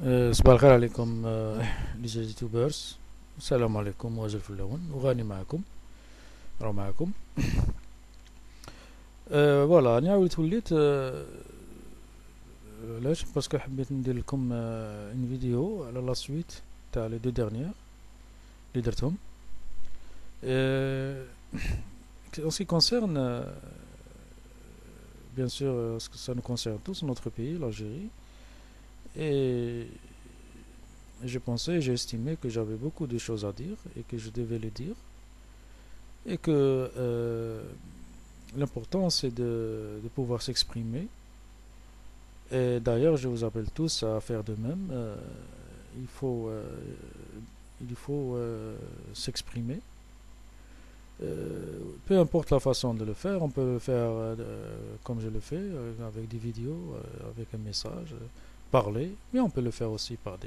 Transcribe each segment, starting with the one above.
صباح الخير عليكم لي يوتيوبرز. السلام عليكم واجل فلون وغاني معكم راه معكم. فوالا انا عاودت وليت علاش باسكو حبيت ندير لكم ان فيديو على لا سويت تاع لي دو ديرنيير اللي درتهم. En ce qui concerne, bien sûr, ça nous concerne tous, notre pays, l'Algérie, et j'ai pensé, j'ai estimé que j'avais beaucoup de choses à dire et que je devais les dire, et que l'important c'est de pouvoir s'exprimer. Et d'ailleurs, je vous appelle tous à faire de même. Il faut, euh, il faut s'exprimer. Peu importe la façon de le faire, on peut le faire comme je le fais, avec des vidéos, avec un message, parler, mais on peut le faire aussi par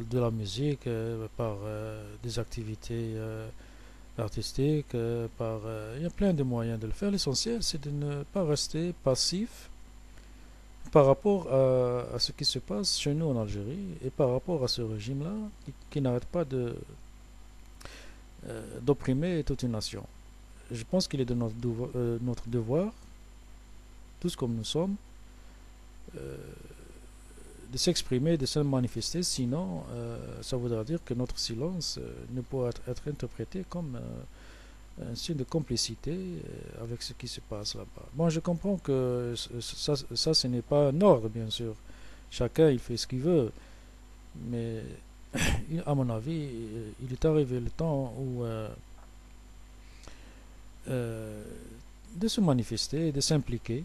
de la musique, par des activités artistiques, il y a plein de moyens de le faire. L'essentiel, c'est de ne pas rester passif par rapport à ce qui se passe chez nous en Algérie et par rapport à ce régime-là qui n'arrête pas d'opprimer toute une nation. Je pense qu'il est de notre devoir, tous comme nous sommes, euh, de s'exprimer, de se manifester, sinon ça voudra dire que notre silence ne pourra être interprété comme un signe de complicité avec ce qui se passe là-bas. Bon, je comprends que ça ce n'est pas un ordre, bien sûr. Chacun, il fait ce qu'il veut. Mais, à mon avis, il est arrivé le temps où euh, de se manifester, de s'impliquer,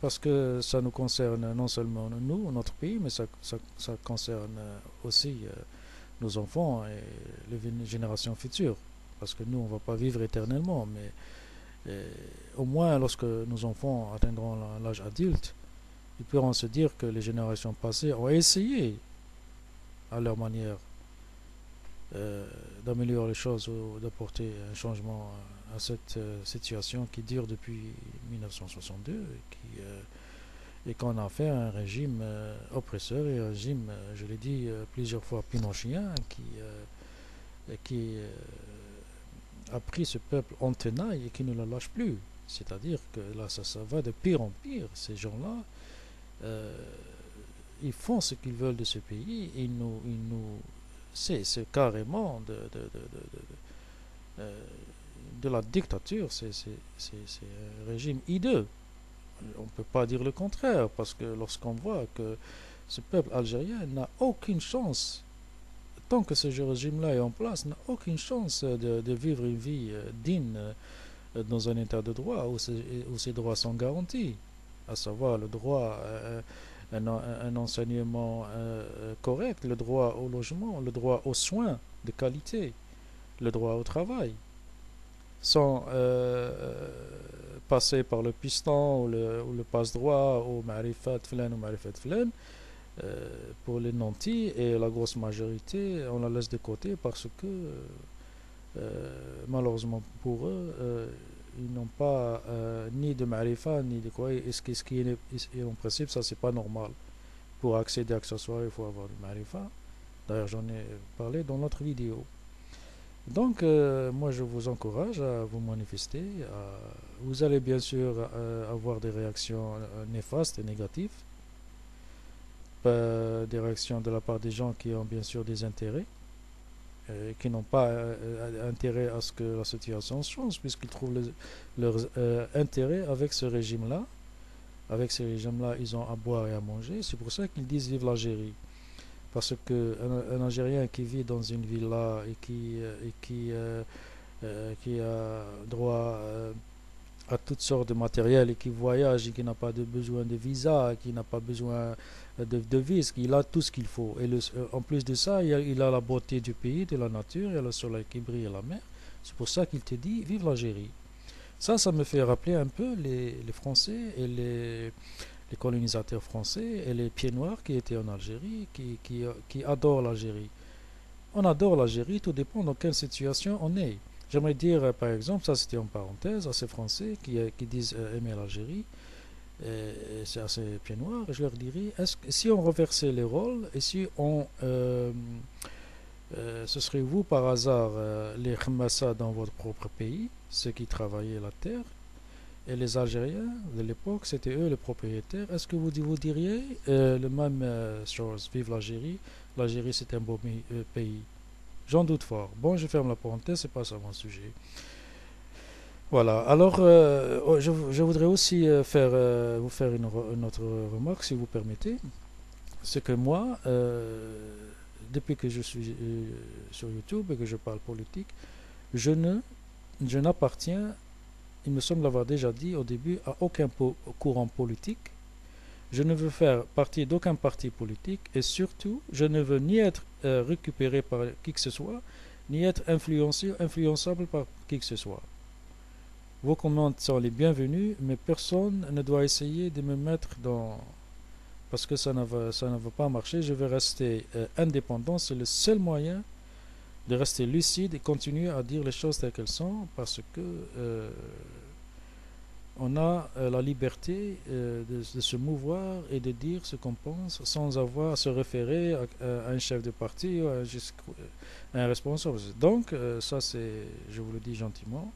parce que ça nous concerne non seulement nous, notre pays, mais ça concerne aussi nos enfants et les générations futures. Parce que nous, on ne va pas vivre éternellement, mais au moins lorsque nos enfants atteindront l'âge adulte, ils pourront se dire que les générations passées ont essayé à leur manière d'améliorer les choses ou d'apporter un changement à cette situation qui dure depuis 1962 et qu'on a fait un régime oppresseur et un régime, je l'ai dit plusieurs fois, pinochetien qui a pris ce peuple en tenaille et qui ne le lâche plus. C'est-à-dire que là, ça va de pire en pire. Ces gens-là, euh, ils font ce qu'ils veulent de ce pays. C'est carrément de la dictature. C'est un régime hideux. On ne peut pas dire le contraire parce que lorsqu'on voit que ce peuple algérien n'a aucune chance, tant que ce régime-là est en place, n'a aucune chance de vivre une vie digne dans un état de droit où ces droits sont garantis, à savoir le droit à un enseignement correct, le droit au logement, le droit aux soins de qualité, le droit au travail, sans passer par le piston ou le passe-droit ou marifat flan ou marifat flan. Pour les nantis et la grosse majorité, on la laisse de côté parce que malheureusement pour eux, ils n'ont pas ni de marifa ni de quoi. Et ce qui est en principe, ça c'est pas normal. Pour accéder à accessoires, il faut avoir du marifa. D'ailleurs, j'en ai parlé dans notre vidéo. Donc, moi, je vous encourage à vous manifester. Vous allez bien sûr avoir des réactions néfastes et négatives, des réactions de la part des gens qui ont bien sûr des intérêts, qui n'ont pas intérêt à ce que la situation change, puisqu'ils trouvent leur intérêt avec ce régime-là. Avec ce régime-là, ils ont à boire et à manger. C'est pour ça qu'ils disent vive l'Algérie. Parce qu'un Algérien qui vit dans une villa qui a droit à toutes sortes de matériel et qui voyage et qui n'a pas de besoin de visa, qui n'a pas besoin de vise, il a tout ce qu'il faut. Et en plus de ça, il a la beauté du pays, de la nature, il y a le soleil qui brille et la mer. C'est pour ça qu'il te dit vive l'Algérie. Ça me fait rappeler un peu les Français et les colonisateurs français et les pieds noirs qui étaient en Algérie, qui adorent l'Algérie. On adore l'Algérie, tout dépend dans quelle situation on est. J'aimerais dire, par exemple, ça c'était en parenthèse, à ces Français qui disent aimer l'Algérie, et c'est assez pied noir, je leur dirais, est-ce que si on reversait les rôles et si on ce serait vous par hasard les Khmassa dans votre propre pays, ceux qui travaillaient la terre, et les Algériens de l'époque, c'était eux les propriétaires. Est-ce que vous diriez le même chose, vive l'Algérie, l'Algérie c'est un beau pays? J'en doute fort. Bon, je ferme la parenthèse, c'est pas ça mon sujet. Voilà, alors je voudrais aussi vous faire une autre remarque, si vous permettez. C'est que moi, depuis que je suis sur YouTube et que je parle politique, je ne, je n'appartiens, il me semble l'avoir déjà dit au début, à aucun courant politique. Je ne veux faire partie d'aucun parti politique et surtout, je ne veux ni être récupéré par qui que ce soit, ni être influençable par qui que ce soit. Vos commentaires sont les bienvenus, mais personne ne doit essayer de me mettre dans... Parce que ça ne va pas marcher, je vais rester indépendant, c'est le seul moyen de rester lucide et continuer à dire les choses telles qu'elles sont, parce que on a la liberté de se mouvoir et de dire ce qu'on pense sans avoir à se référer à un chef de parti ou à un responsable. Donc, ça c'est, je vous le dis gentiment,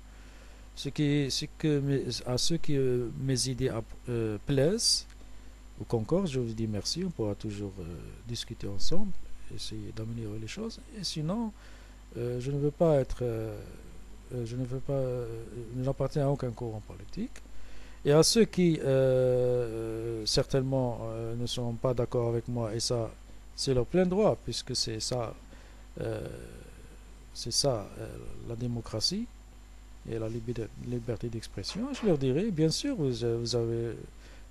à ceux qui mes idées plaisent ou concordent, je vous dis merci, on pourra toujours discuter ensemble, essayer d'améliorer les choses. Et sinon, je ne veux pas être, je ne veux pas, je n'appartiens à aucun courant politique. Et à ceux qui certainement ne sont pas d'accord avec moi, et ça, c'est leur plein droit, puisque euh, c'est ça la démocratie et la liberté d'expression, je leur dirai, bien sûr, vous avez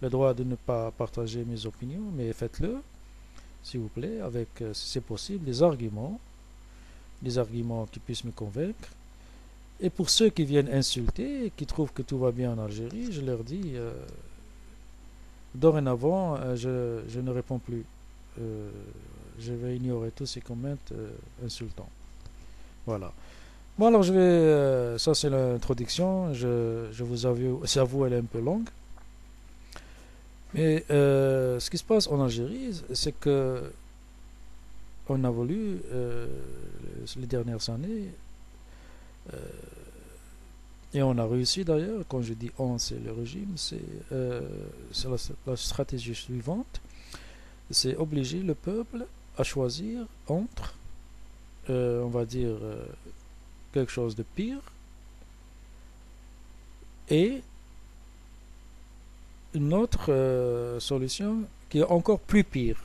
le droit de ne pas partager mes opinions, mais faites-le, s'il vous plaît, avec, si c'est possible, des arguments qui puissent me convaincre. Et pour ceux qui viennent insulter, qui trouvent que tout va bien en Algérie, je leur dis, dorénavant, je ne réponds plus. Euh, je vais ignorer tous ces commentaires insultants. Voilà. Bon, alors je vais. Ça, c'est l'introduction. Je vous avoue, elle est un peu longue. Mais ce qui se passe en Algérie, c'est que on a voulu, les dernières années, euh, et on a réussi d'ailleurs, quand je dis on, c'est le régime, c'est la stratégie suivante, c'est obliger le peuple à choisir entre, on va dire, quelque chose de pire et une autre solution qui est encore plus pire.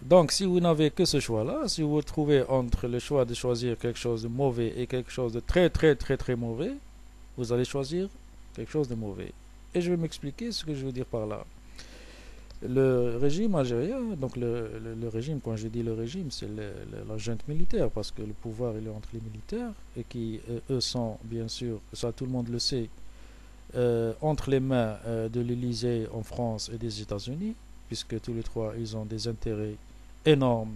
Donc, si vous n'avez que ce choix-là, si vous vous trouvez entre le choix de choisir quelque chose de mauvais et quelque chose de très très très très mauvais, vous allez choisir quelque chose de mauvais. Et je vais m'expliquer ce que je veux dire par là. Le régime algérien, donc le régime, quand je dis le régime, c'est la junte militaire, parce que le pouvoir il est entre les militaires, et qui, eux, sont, bien sûr, ça tout le monde le sait, entre les mains de l'Élysée en France et des États-Unis, puisque tous les trois, ils ont des intérêts énormes,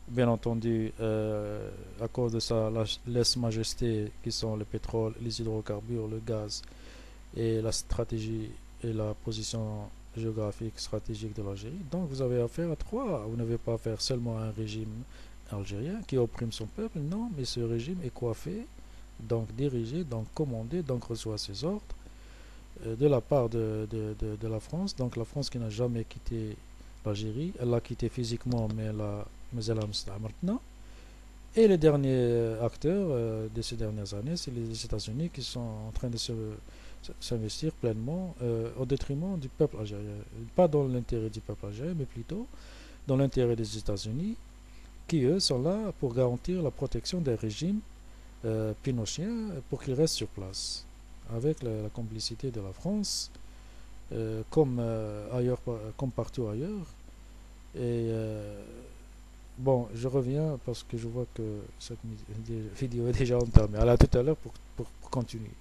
bien entendu, à cause de sa lèse-majesté, qui sont le pétrole, les hydrocarbures, le gaz, et la stratégie et la position géographique stratégique de l'Algérie. Donc vous avez affaire à trois. Vous n'avez pas affaire seulement à un régime algérien qui opprime son peuple, non, mais ce régime est coiffé, donc dirigé, donc commandé, donc reçoit ses ordres de la part de la France. Donc la France qui n'a jamais quitté l'Algérie, elle l'a quitté physiquement, mais elle a maintenant. Et les derniers acteurs de ces dernières années, c'est les États-Unis qui sont en train de s'investir pleinement au détriment du peuple algérien. Pas dans l'intérêt du peuple algérien, mais plutôt dans l'intérêt des États-Unis, qui eux sont là pour garantir la protection des régimes pinochiens pour qu'ils restent sur place, avec la complicité de la France, comme ailleurs, comme partout ailleurs. Et bon, je reviens parce que je vois que cette vidéo est déjà entamée. Alors à tout à l'heure pour continuer.